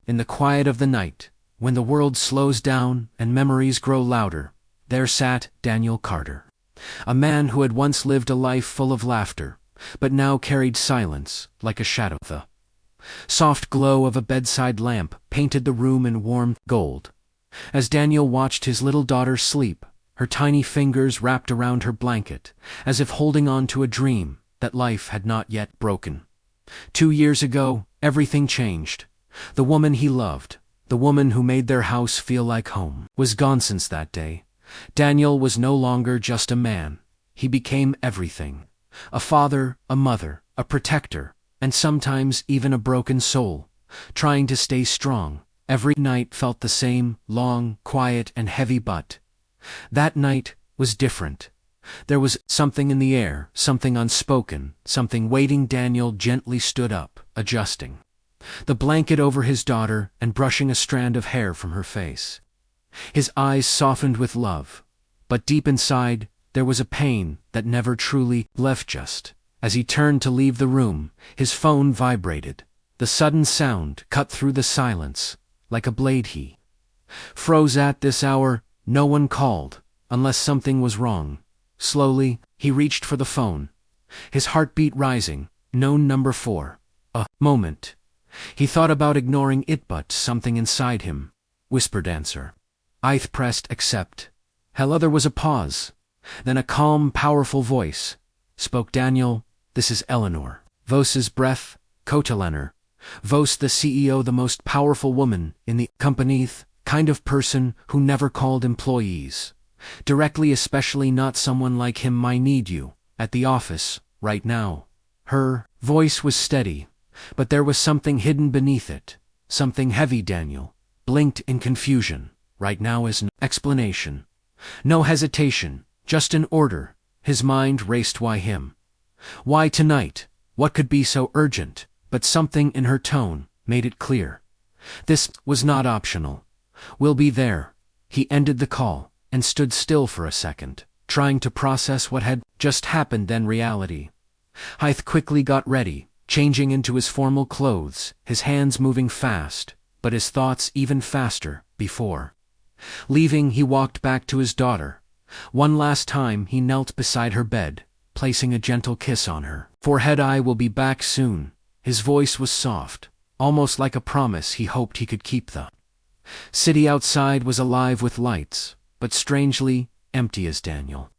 In the quiet of the night, when the world slows down and memories grow louder, there sat Daniel Carter. A man who had once lived a life full of laughter, but now carried silence like a shadow. The soft glow of a bedside lamp painted the room in warm gold. As Daniel watched his little daughter sleep, her tiny fingers wrapped around her blanket, as if holding on to a dream that life had not yet broken. 2 years ago, everything changed. The woman he loved, the woman who made their house feel like home, was gone since that day. Daniel was no longer just a man. He became everything. A father, a mother, a protector, and sometimes even a broken soul, trying to stay strong. Every night felt the same, long, quiet, and heavy, but that night was different. There was something in the air, something unspoken, something waiting. Daniel gently stood up, adjusting the blanket over his daughter and brushing a strand of hair from her face. His eyes softened with love, but deep inside there was a pain that never truly left. Just as he turned to leave the room, his phone vibrated. The sudden sound cut through the silence like a blade. He froze. At this hour, no one called, unless something was wrong. Slowly, he reached for the phone, his heartbeat rising. Known number 4. A moment. He thought about ignoring it, but something inside him whispered answer. I pressed accept. Hello. There was a pause. Then a calm, powerful voice spoke. Daniel, this is Eleanor Voss's breath, Eleanor Voss, the CEO, the most powerful woman in the company, kind of person who never called employees directly, especially not someone like him. I need you at the office right now. Her voice was steady, but there was something hidden beneath it, something heavy. Daniel blinked in confusion. Right now is no explanation, no hesitation, just an order. His mind raced. Why him? Why tonight? What could be so urgent? But something in her tone made it clear. This was not optional. We'll be there. He ended the call and stood still for a second, trying to process what had just happened. Then reality. Hythe quickly got ready, changing into his formal clothes, his hands moving fast, but his thoughts even faster. Before leaving, he walked back to his daughter. One last time he knelt beside her bed, placing a gentle kiss on her forehead. I will be back soon. His voice was soft, almost like a promise he hoped he could keep. The city outside was alive with lights, but strangely empty. As Daniel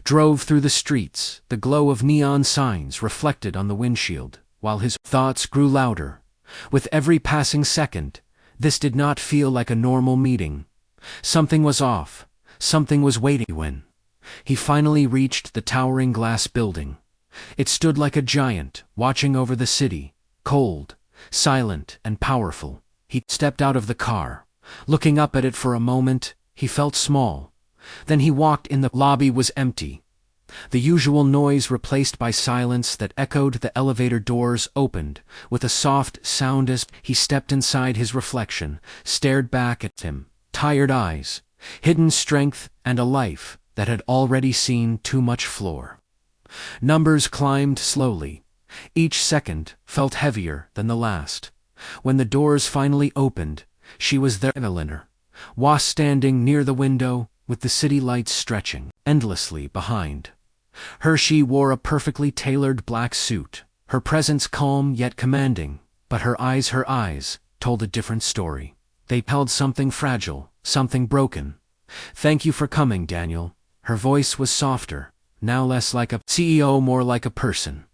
drove through the streets, the glow of neon signs reflected on the windshield, while his thoughts grew louder with every passing second. This did not feel like a normal meeting. Something was off. Something was waiting. When he finally reached the towering glass building, it stood like a giant, watching over the city, cold, silent, and powerful. He stepped out of the car. Looking up at it for a moment, he felt small. Then he walked in. The lobby was empty, the usual noise replaced by silence that echoed. The elevator doors opened with a soft sound as he stepped inside. His reflection stared back at him, tired eyes, hidden strength, and a life that had already seen too much floor. Numbers climbed slowly. Each second felt heavier than the last. When the doors finally opened, she was there, Eleanor Voss, standing near the window, with the city lights stretching endlessly behind her. She wore a perfectly tailored black suit, her presence calm yet commanding, but her eyes told a different story. They held something fragile, something broken. Thank you for coming, Daniel. Her voice was softer, now less like a CEO, more like a person.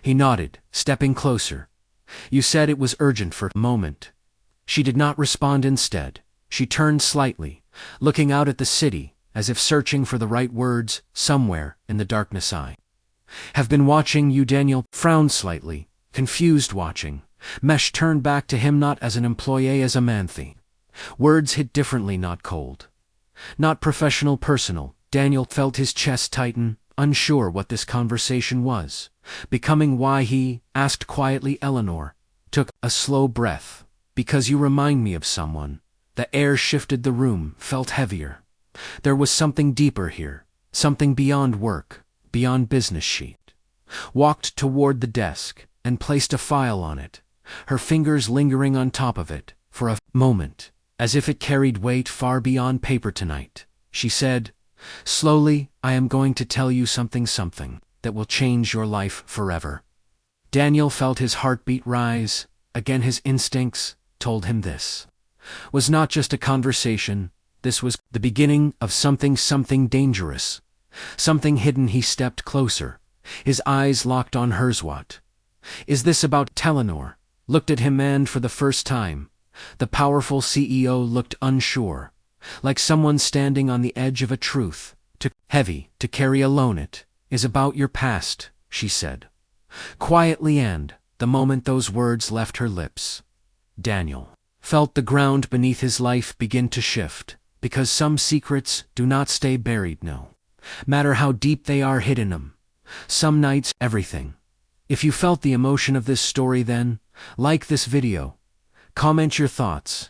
He nodded, stepping closer. You said it was urgent. For a moment she did not respond. Instead, she turned slightly, looking out at the city, as if searching for the right words. Somewhere in the darkness, I have been watching you. Daniel frowned slightly, confused. Watching. Mesh turned back to him, not as an employee, as a man. Words hit differently, not cold, not professional, personal. Daniel felt his chest tighten, unsure what this conversation was becoming. Why? He asked quietly. Eleanor took a slow breath. Because you remind me of someone. The air shifted. The room felt heavier. There was something deeper here, something beyond work, beyond business. She walked toward the desk and placed a file on it, her fingers lingering on top of it, For a moment, as if it carried weight far beyond paper tonight, she said, "Slowly, I am going to tell you something that will change your life forever." Daniel felt his heartbeat rise. Again his instincts told him this was not just a conversation, this was the beginning of something dangerous. Something hidden. He stepped closer, his eyes locked on hers. "What is this about?" Eleanor looked at him, and for the first time, the powerful CEO looked unsure, like someone standing on the edge of a truth too heavy to carry alone. "It is about your past," she said, quietly, and the moment those words left her lips, Daniel felt the ground beneath his life begin to shift, because some secrets do not stay buried, no matter how deep they are hidden them. Some nights, everything. If you felt the emotion of this story, then like this video, comment your thoughts,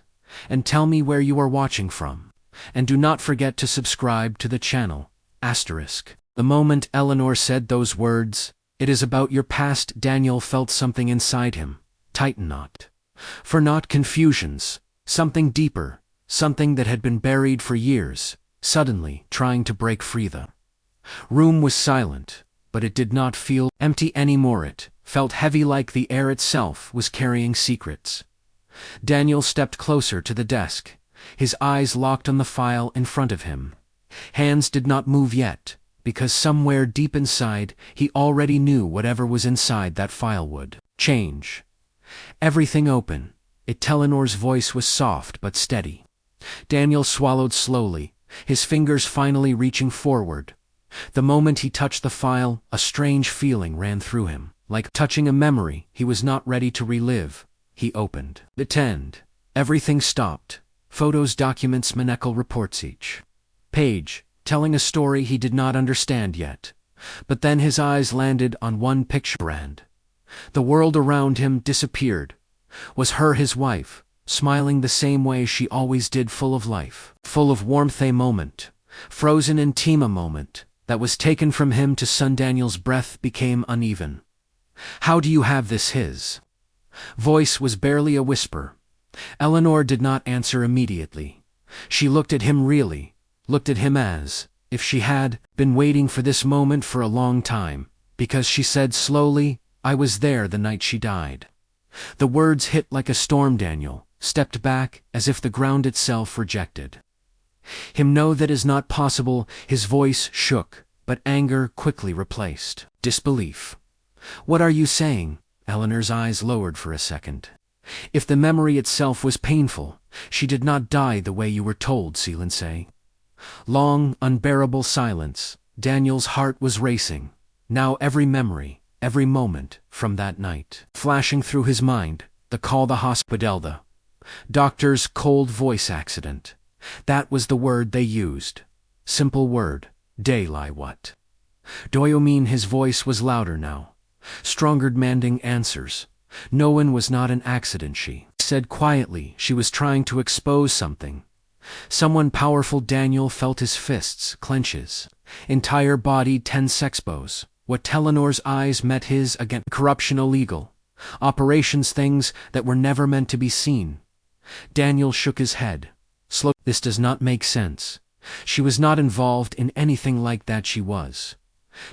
and tell me where you are watching from. And do not forget to subscribe to the channel. The moment Eleanor said those words, "It is about your past," Daniel felt something inside him tighten, not for not confusions, something deeper, something that had been buried for years, suddenly trying to break free. The room was silent, but it did not feel empty anymore. It felt heavy, like the air itself was carrying secrets. Daniel stepped closer to the desk, his eyes locked on the file in front of him. Hands did not move yet, because somewhere deep inside, he already knew whatever was inside that file would change everything. "Open it." Eleanor's voice was soft but steady. Daniel swallowed slowly, his fingers finally reaching forward. The moment he touched the file, a strange feeling ran through him, like touching a memory he was not ready to relive. He opened it, and everything stopped. Photos, documents, medical reports, each page telling a story he did not understand yet. But then his eyes landed on one picture, and the world around him disappeared. Was her, his wife, smiling the same way she always did, full of life, full of warmth. A moment, frozen in time, a moment that was taken from him to son. Daniel's breath became uneven. "How do you have this?" His voice was barely a whisper. Eleanor did not answer immediately. She looked at him, really looked at him, as if she had been waiting for this moment for a long time, because she said slowly, "I was there the night she died." The words hit like a storm. Daniel stepped back, as if the ground itself rejected him. "No, that is not possible." His voice shook, but anger quickly replaced disbelief. "What are you saying?" Eleanor's eyes lowered for a second. "If the memory itself was painful, she did not die the way you were told." Silence. Long, unbearable silence. Daniel's heart was racing. Now every memory, every moment from that night flashing through his mind. The call, the hospital, the doctor's cold voice. Accident. That was the word they used. Simple word. Daylight. "What do you mean?" His voice was louder now, stronger, demanding answers. "No one was not an accident," she said quietly. "She was trying to expose something. Someone powerful." Daniel felt his fists clench, his entire body tense. Expose what? Eleanor's eyes met his again. Corruption, illegal operations, things that were never meant to be seen. Daniel shook his head. Slow. "This does not make sense. She was not involved in anything like that. She was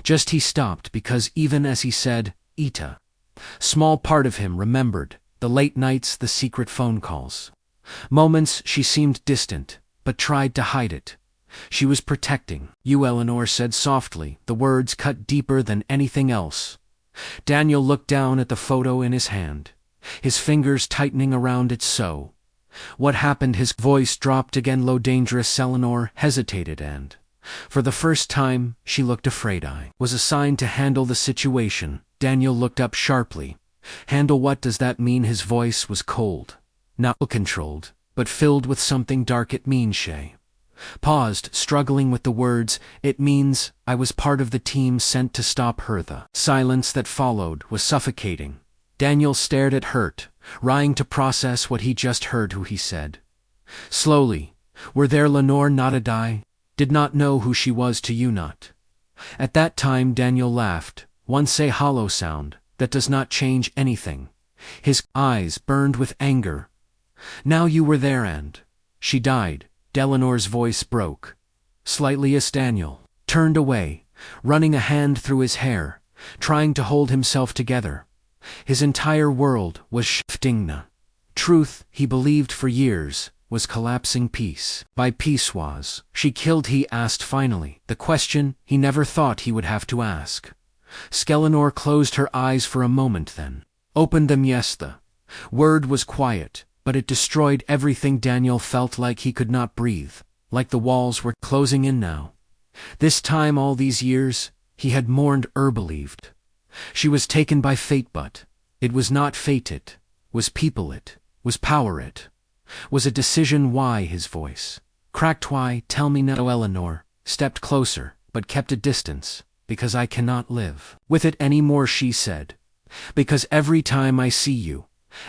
just..." He stopped because even as he said, "Ita," small part of him remembered the late nights, the secret phone calls. Moments she seemed distant, but tried to hide it. She was protecting you, Eleanor said softly. The words cut deeper than anything else. Daniel looked down at the photo in his hand, his fingers tightening around it. "So, what happened?" His voice dropped again, low. "Dangerous." Eleanor hesitated, and for the first time, she looked afraid. "I was assigned to handle the situation." Daniel looked up sharply. "Handle what does that mean?" His voice was cold, not controlled, but filled with something dark. "It means," she paused, struggling with the words, "it means I was part of the team sent to stop her." The silence that followed was suffocating. Daniel stared at her, trying to process what he just heard. "Who?" he said slowly. "Were there Lenore?" "Not I did not know who she was to you." "Not at that time." Daniel laughed, once a hollow sound that does not change anything. His eyes burned with anger. Now you were there and she died. Eleanor's voice broke. Slightly as Daniel turned away, running a hand through his hair, trying to hold himself together. His entire world was shifting now. Truth he believed for years was collapsing piece by piece. Was she killed? He asked finally, the question he never thought he would have to ask. Eleanor closed her eyes for a moment, then opened them. Yes, the word was quiet, but it destroyed everything. Daniel felt like he could not breathe, like the walls were closing in now. This time, all these years, he had mourned believed. She was taken by fate, but it was not fate. It was people. It was power. It was a decision. Why? His voice cracked. Why? Tell me now. Eleanor stepped closer, but kept a distance. Because I cannot live with it anymore, she said. Because every time I see you,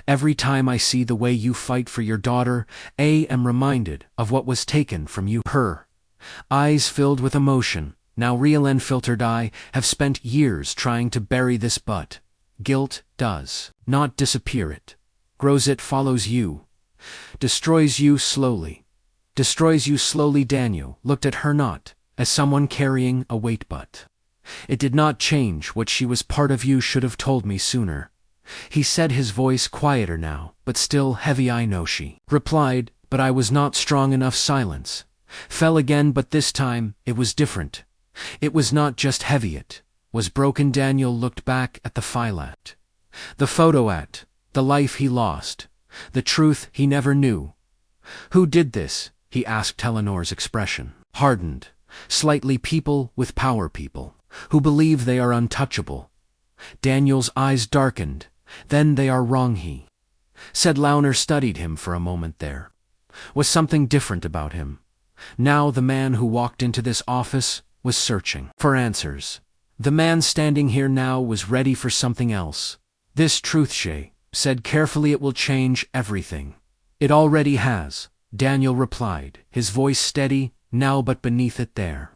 every time I see the way you fight for your daughter, I am reminded of what was taken from you. Her eyes filled with emotion, now real and filtered. I have spent years trying to bury this, but guilt does not disappear. It grows. It follows you, destroys you slowly. Destroys you slowly. Daniel looked at her not as someone carrying a weight, but it did not change what she was. Part of you should have told me sooner, he said, his voice quieter now, but still heavy. I know, she replied, but I was not strong enough. Silence fell again, but this time it was different. It was not just heavy, it was broken. Daniel looked back at the file, at the photo, at the life he lost, the truth he never knew. Who did this? He asked. Eleanor's expression hardened slightly. People with power, people who believe they are untouchable. Daniel's eyes darkened. Then they are wrong, he said. Launer studied him for a moment. There was something different about him. Now the man who walked into this office was searching for answers. The man standing here now was ready for something else. This truth, she said carefully, it will change everything. It already has, Daniel replied, his voice steady now, but beneath it there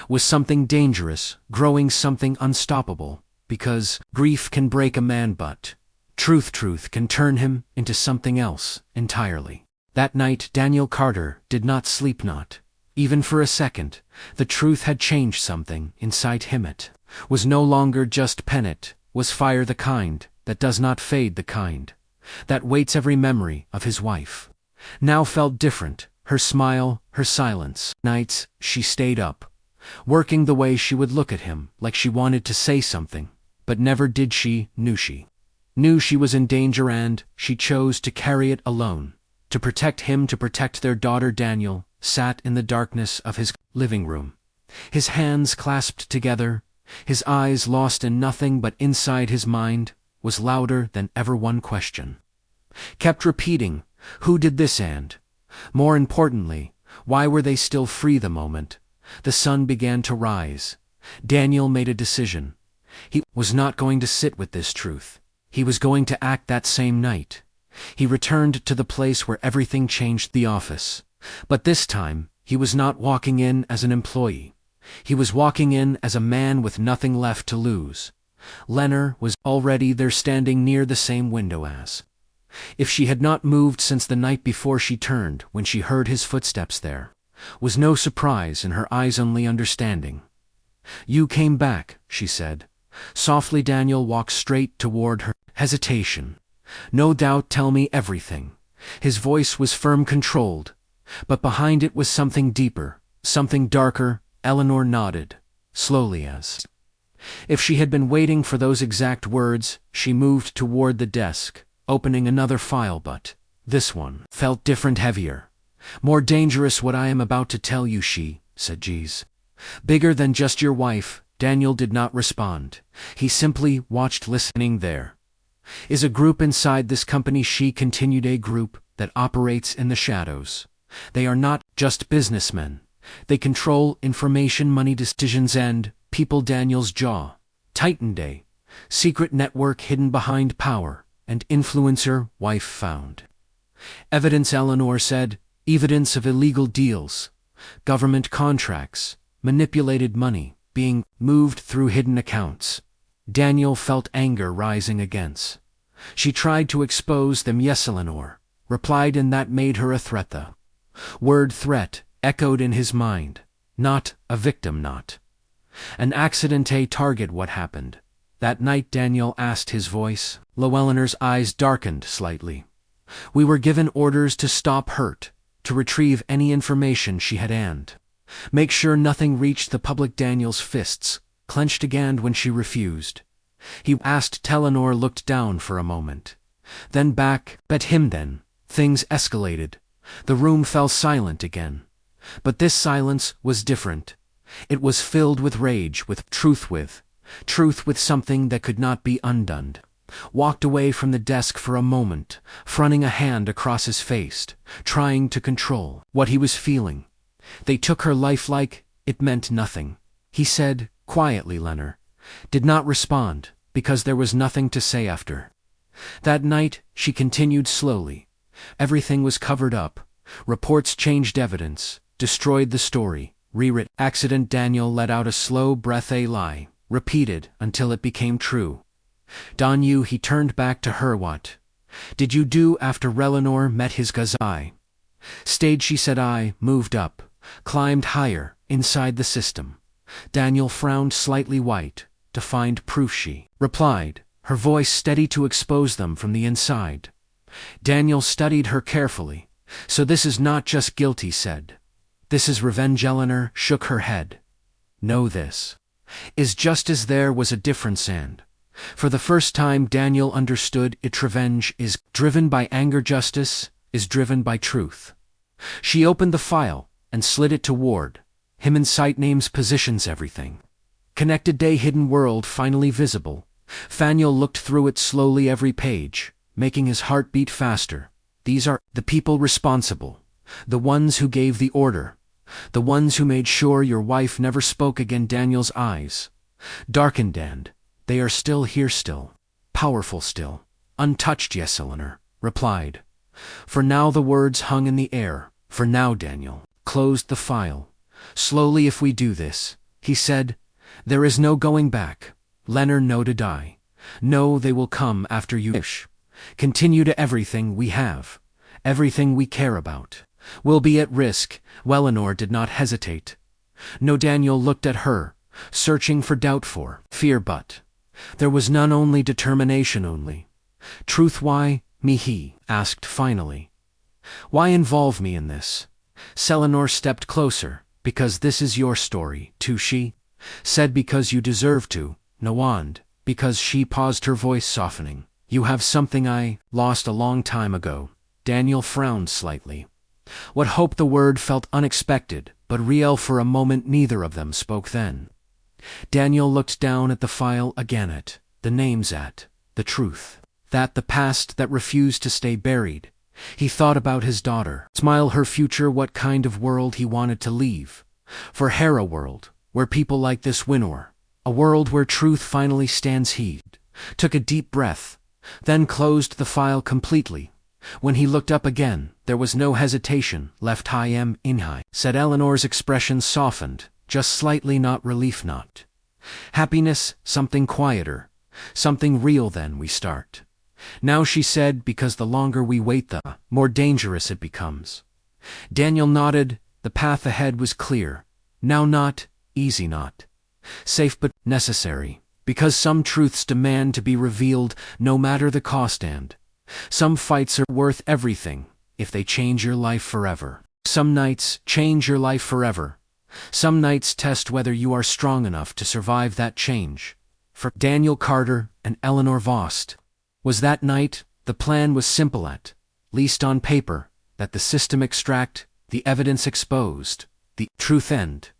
was something dangerous, growing, something unstoppable. Because grief can break a man, but truth can turn him into something else entirely. That night Daniel Carter did not sleep, not even for a second. The truth had changed something inside him. It was no longer just pen. It was fire, the kind that does not fade, the kind that waits. Every memory of his wife now felt different. Her smile, her silence. Nights she stayed up, working the way she would look at him, like she wanted to say something, but never did. She knew she was in danger, and she chose to carry it alone, to protect him, to protect their daughter. Daniel sat in the darkness of his living room, his hands clasped together, his eyes lost in nothing, but inside his mind was louder than ever one question kept repeating, who did this, and more importantly, why were they still free? The moment the sun began to rise, Daniel made a decision. He was not going to sit with this truth. He was going to act. That same night, he returned to the place where everything changed, the office. But this time, he was not walking in as an employee. He was walking in as a man with nothing left to lose. Eleanor was already there, standing near the same window as if she had not moved since the night before. She turned when she heard his footsteps. There was no surprise in her eyes, only understanding. You came back, she said softly. Daniel walked straight toward her. Hesitation. No doubt. Tell me everything. His voice was firm, controlled, but behind it was something deeper, something darker. Eleanor nodded, slowly, as if she had been waiting for those exact words. She moved toward the desk, opening another file, but this one felt different, heavier, more dangerous. What I am about to tell you, she said, G's bigger than just your wife. Daniel did not respond. He simply watched, listening. There is a group inside this company, she continued, a group that operates in the shadows. They are not just businessmen. They control information, money, decisions, and people. Daniel's jaw tightened. A secret network hidden behind power and influencer. Wife found evidence, Eleanor said, evidence of illegal deals, government contracts, manipulated money being moved through hidden accounts. Daniel felt anger rising against. She tried to expose them. Yes, Eleanor, replied, and that made her a threat. The word threat echoed in his mind. Not a victim, not an accident, a target. What happened that night? Daniel asked, his voice low. Eleanor's eyes darkened slightly. We were given orders to stop Hurt, to retrieve any information she had and make sure nothing reached the public. Daniel's fists clenched again when she refused. He asked. Eleanor looked down for a moment, then back at him. Then things escalated. The room fell silent again. But this silence was different. It was filled with rage, with truth, with something that could not be undone. Walked away from the desk for a moment, fronting a hand across his face, trying to control what he was feeling. They took her life like it meant nothing, he said quietly. Eleanor did not respond, because there was nothing to say after that night. She continued slowly. Everything was covered up. Reports changed evidence, destroyed the story, rewritten. Accident. Daniel let out a slow breath. A lie, repeated until it became true. Don you. He turned back to her. What did you do after Eleanor met his gaze? I stayed, she said. I moved up, climbed higher, inside the system. Daniel frowned, slightly white, to find proof, she replied, her voice steady to expose them from the inside. Daniel studied her carefully. So this is not just guilt, he said. This is revenge. Eleanor shook her head. No, this is justice. There was a difference, and for the first time Daniel understood it. Revenge is driven by anger. Justice is driven by truth. She opened the file and slid it toward him. In sight, names, positions, everything connected. A hidden world finally visible. Daniel looked through it slowly, every page making his heart beat faster. These are the people responsible, the ones who gave the order, the ones who made sure your wife never spoke again. Daniel's eyes darkened. And they are still here, still powerful, still untouched. Yes, Eleanor replied. For now. The words hung in the air. For now. Daniel closed the file. Slowly. If we do this, he said, there is no going back. Eleanor, no to die. No, they will come after you. Continue to. Everything we have, everything we care about, will be at risk. Eleanor did not hesitate. No. Daniel looked at her, searching for doubt, for fear, but there was none, only determination, only truth. Why me? He asked finally. Why involve me in this? Eleanor stepped closer. Because this is your story, too, she said. Because you deserve to. No, and because. She paused, her voice softening. You have something I lost a long time ago. Daniel frowned slightly. What hope? The word felt unexpected, but real. For a moment neither of them spoke. Then Daniel looked down at the file again, at the names, at the truth, that the past that refused to stay buried. He thought about his daughter, smile, her future, what kind of world he wanted to leave for her. A world where people like this win, or a world where truth finally stands. He took a deep breath, then closed the file completely. When he looked up again, there was no hesitation left. I am in high, said. Eleanor's expression softened, just slightly. Not relief, not happiness, something quieter, something real. Then we start now, she said, because the longer we wait, the more dangerous it becomes. Daniel nodded. The path ahead was clear. Now, not easy, not safe, but necessary. Because some truths demand to be revealed no matter the cost, and some fights are worth everything if they change your life forever. Some nights change your life forever. Some nights test whether you are strong enough to survive that change. For Daniel Carter and Eleanor Voss was that night. The plan was simple, at least on paper, that the system extract the evidence, exposed the truth, end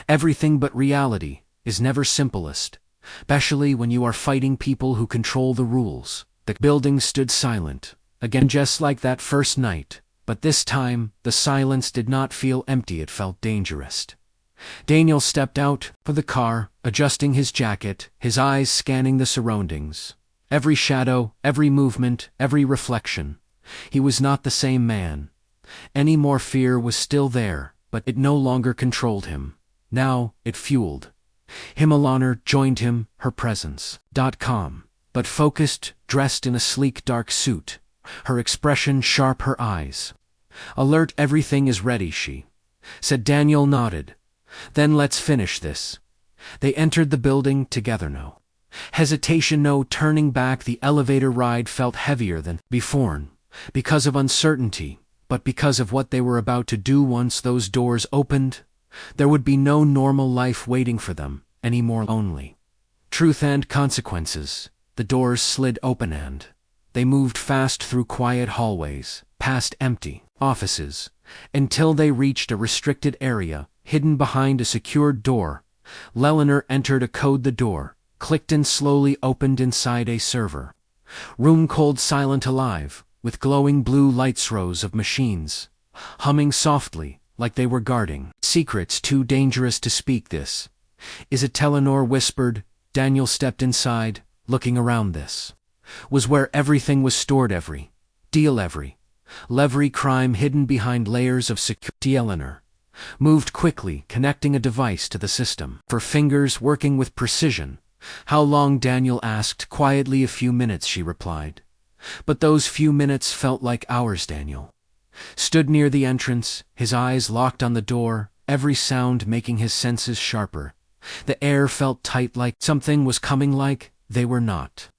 everything. But reality is never simplest, especially when you are fighting people who control the rules. The building stood silent again, just like that first night, but this time the silence did not feel empty, it felt dangerous. Daniel stepped out of the car, adjusting his jacket, his eyes scanning the surroundings. Every shadow, every movement, every reflection. He was not the same man anymore. Fear was still there, but it no longer controlled him. Now it fueled him. Eleanor joined him, her presence calm, but focused, dressed in a sleek dark suit. her expression sharp, her eyes. "Alert, everything is ready," she said. Daniel nodded. "Then let's finish this." They entered the building together. No hesitation, no turning back. The elevator ride felt heavier than before, because of uncertainty, but because of what they were about to do. Once those doors opened, there would be no normal life waiting for them anymore, only truth and consequences. The doors slid open and they moved fast through quiet hallways, past empty offices, until they reached a restricted area, hidden behind a secured door. Eleanor entered a code. The door clicked and slowly opened inside a server room, cold, silent, alive, with glowing blue lights. Rows of machines, humming softly, like they were guarding secrets too dangerous to speak. "This is it," Eleanor whispered. Daniel stepped inside, looking around. This was where everything was stored, every deal, every crime hidden behind layers of security. Eleanor moved quickly, connecting a device to the system, her fingers working with precision. "How long?" Daniel asked quietly. "A few minutes," she replied. But those few minutes felt like hours. Daniel stood near the entrance, his eyes locked on the door, every sound making his senses sharper. The air felt tight, like something was coming, like they were not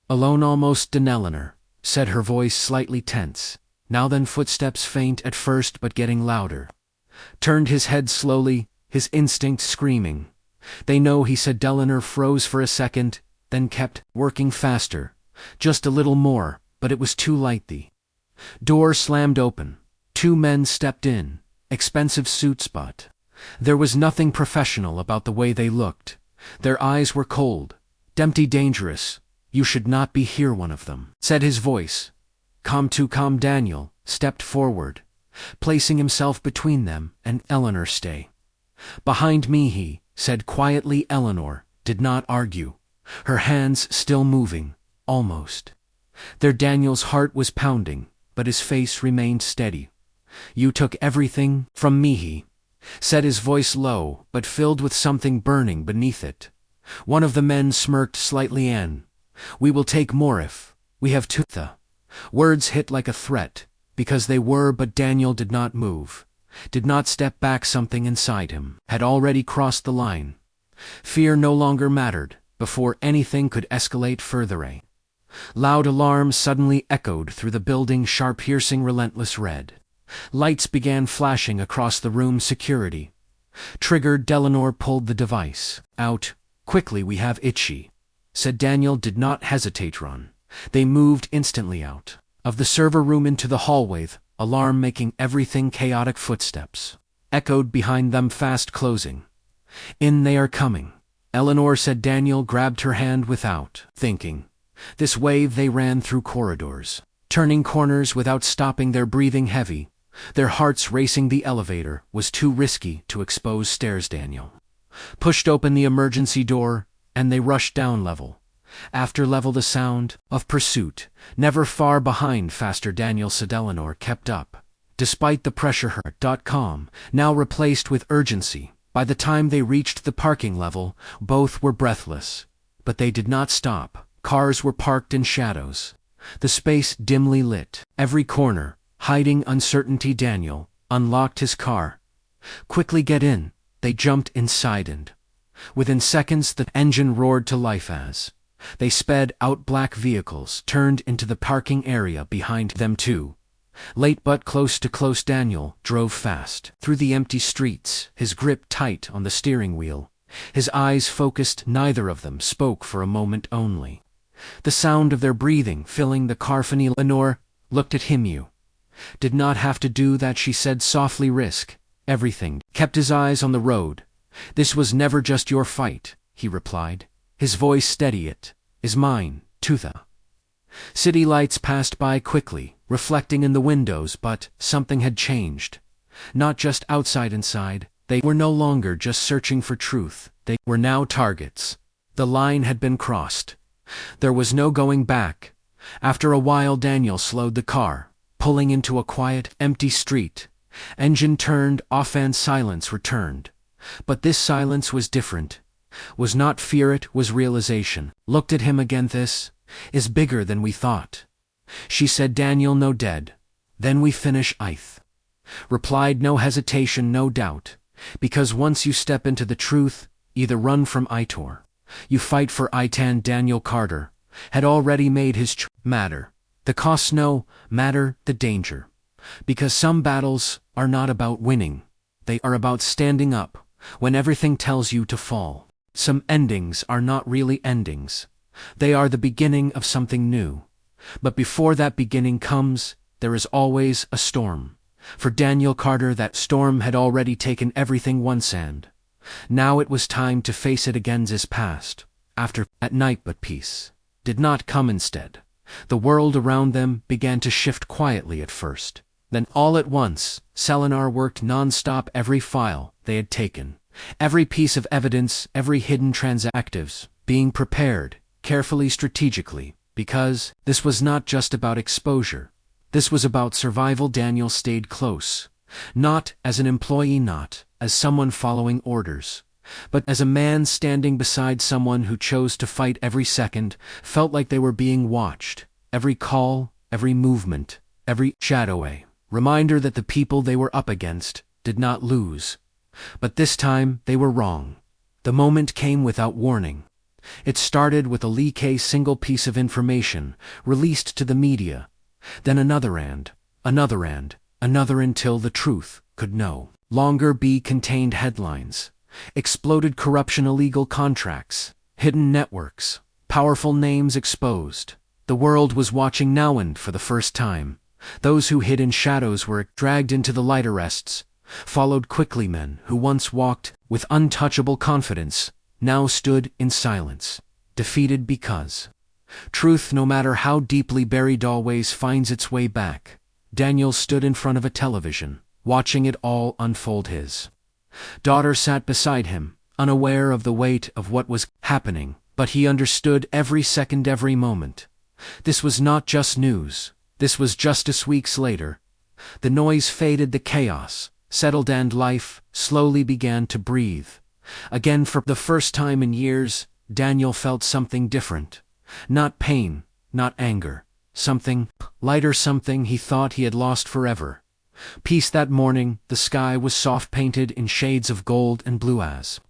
alone. "Almost done," Eleanor said, her voice slightly tense. Now then, footsteps, faint at first but getting louder. Turned his head slowly, his instinct screaming. "They know," he said. Eleanor froze for a second, then kept working faster. Just a little more, but it was too late. The door slammed open. Two men stepped in, expensive suits, but there was nothing professional about the way they looked. Their eyes were cold, empty, dangerous. "You should not be here," one of them said, his voice calm. Daniel stepped forward, placing himself between them and Eleanor. "Stay behind me," he said quietly. Eleanor did not argue, her hands still moving, almost there. Daniel's heart was pounding, but his face remained steady. "You took everything from me," he said, his voice low, but filled with something burning beneath it. One of the men smirked slightly. "And we will take more if we have to." The words hit like a threat, because they were, but Daniel did not move, did not step back. Something inside him had already crossed the line. Fear no longer mattered. Before anything could escalate further, a loud alarm suddenly echoed through the building, sharp, piercing, relentless. Red lights began flashing across the room. "Security triggered." Eleanor pulled the device out quickly. "We have it," she said. Daniel did not hesitate. "Run." They moved instantly out of the server room into the hallway, the alarm making everything chaotic. Footsteps echoed behind them, fast closing in. "They are coming," Eleanor said. Daniel grabbed her hand without thinking. This wave, they ran through corridors, turning corners without stopping, their breathing heavy, their hearts racing. The elevator was too risky to expose stairs. Daniel pushed open the emergency door, and they rushed down level after level. The sound of pursuit, never far behind. "Faster," Daniel said. Eleanor kept up, despite the pressure. Her calm now replaced with urgency. By the time they reached the parking level, both were breathless, but they did not stop. Cars were parked in shadows, the space dimly lit, every corner hiding uncertainty. Daniel unlocked his car. "Quickly, get in." They jumped inside, and within seconds the engine roared to life as they sped out. Black vehicles turned into the parking area behind them too. Late but close. Daniel drove fast through the empty streets, his grip tight on the steering wheel, his eyes focused. Neither of them spoke for a moment, only the sound of their breathing filling the car. Eleanor looked at him. "You did not have to do that," she said softly. "Risk everything." Kept his eyes on the road. "This was never just your fight," he replied, his voice steady. "It is mine too." The city lights passed by quickly, reflecting in the windows, but something had changed. Not just outside, inside. They were no longer just searching for truth. They were now targets. The line had been crossed. There was no going back. After a while, Daniel slowed the car, pulling into a quiet, empty street. Engine turned off and silence returned. But this silence was different. Was not fear, it was realization. Looked at him again. "This is bigger than we thought." She said, Daniel, no dead. Then we finish ith. Replied, no hesitation, no doubt. Because once you step into the truth, either run from Itor. You fight for Itan. Daniel Carter had already made his matter. The cost no matter the danger. Because some battles are not about winning. They are about standing up when everything tells you to fall. Some endings are not really endings. They are the beginning of something new. But before that beginning comes, there is always a storm. For Daniel Carter, that storm had already taken everything once, and now it was time to face it again. As past, after, at night, but peace did not come instead. The world around them began to shift quietly at first. Then, all at once, Eleanor worked non-stop. Every file they had taken, every piece of evidence, every hidden transactives, being prepared, carefully, strategically, because this was not just about exposure. This was about survival. Daniel stayed close, not as an employee, not as someone following orders, but as a man standing beside someone who chose to fight. Every second felt like they were being watched. Every call, every movement, every shadow, reminder that the people they were up against did not lose. But this time they were wrong. The moment came without warning. It started with a leak, a single piece of information released to the media, then another and another and another, until the truth could no longer be contained. Headlines: exploded corruption, illegal contracts, hidden networks, powerful names exposed. The world was watching now, and for the first time, those who hid in shadows were dragged into the light. Arrests followed quickly. Men who once walked with untouchable confidence now stood in silence, defeated, because truth, no matter how deeply buried, always finds its way back. Daniel stood in front of a television, watching it all unfold. His daughter sat beside him, unaware of the weight of what was happening, but he understood every second, every moment. This was not just news. This was justice. Weeks later, the noise faded, the chaos settled, and life slowly began to breathe. Again, for the first time in years, Daniel felt something different. Not pain, not anger. Something lighter, something he thought he had lost forever. Peace. That morning, the sky was soft, painted in shades of gold and blue. As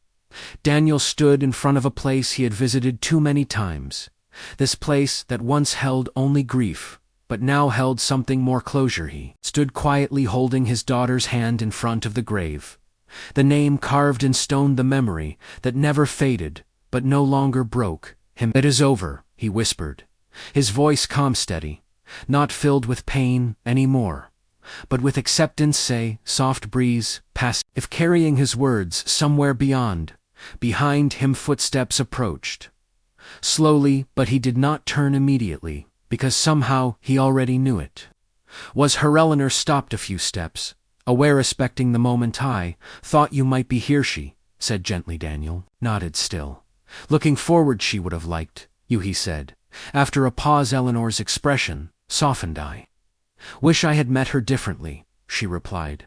Daniel stood in front of a place he had visited too many times, this place that once held only grief, but now held something more: closure. He stood quietly, holding his daughter's hand in front of the grave. The name carved in stone, the memory that never faded, but no longer broke him. It is over, he whispered, his voice calm, steady, not filled with pain anymore, but with acceptance. A soft breeze passed, if carrying his words somewhere beyond. Behind him, footsteps approached. Slowly, but he did not turn immediately, because somehow he already knew it was her. Eleanor stopped a few steps, aware, respecting the moment. I thought you might be here, she said gently. Daniel nodded, still looking forward. She would have liked you, he said. After a pause, Eleanor's expression softened. I wish I had met her differently, she replied.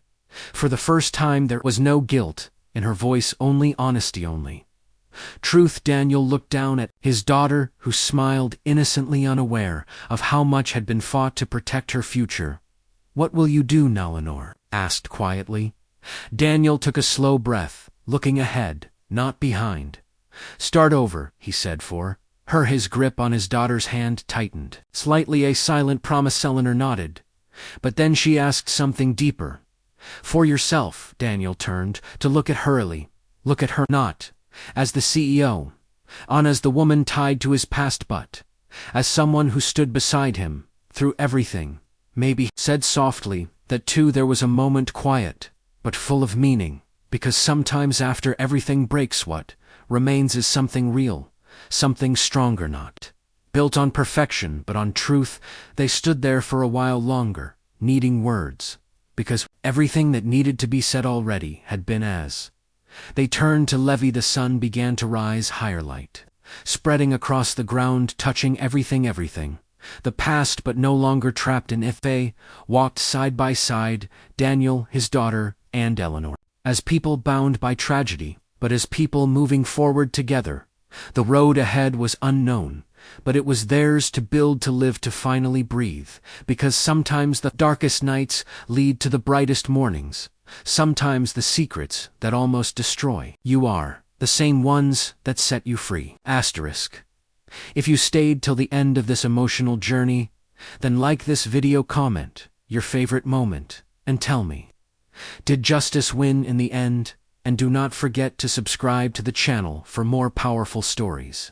For the first time there was no guilt in her voice, only honesty, only truth. Daniel looked down at his daughter, who smiled innocently, unaware of how much had been fought to protect her future. What will you do now? Eleanor asked quietly. Daniel took a slow breath, looking ahead, not behind. Start over, he said. For her, his grip on his daughter's hand tightened slightly. A silent promise. Eleanor nodded, but then she asked something deeper. For yourself. Daniel turned to look at Hurley. Look at her, not as the CEO, on as the woman tied to his past, but as someone who stood beside him through everything. Maybe, said softly, that too there was a moment, quiet, but full of meaning, because sometimes after everything breaks, what remains is something real, something stronger, not built on perfection, but on truth. They stood there for a while longer, needing words, because everything that needed to be said already had been. As they turned to levy, the sun began to rise higher, light spreading across the ground, touching everything, the past, but no longer trapped in. If they walked side by side, Daniel, his daughter, and Eleanor, as people bound by tragedy, but as people moving forward together. The road ahead was unknown, but it was theirs to build, to live, to finally breathe, because sometimes the darkest nights lead to the brightest mornings, sometimes the secrets that almost destroy you are the same ones that set you free. Asterisk. If you stayed till the end of this emotional journey, then like this video, comment your favorite moment, and tell me, did justice win in the end? And do not forget to subscribe to the channel for more powerful stories.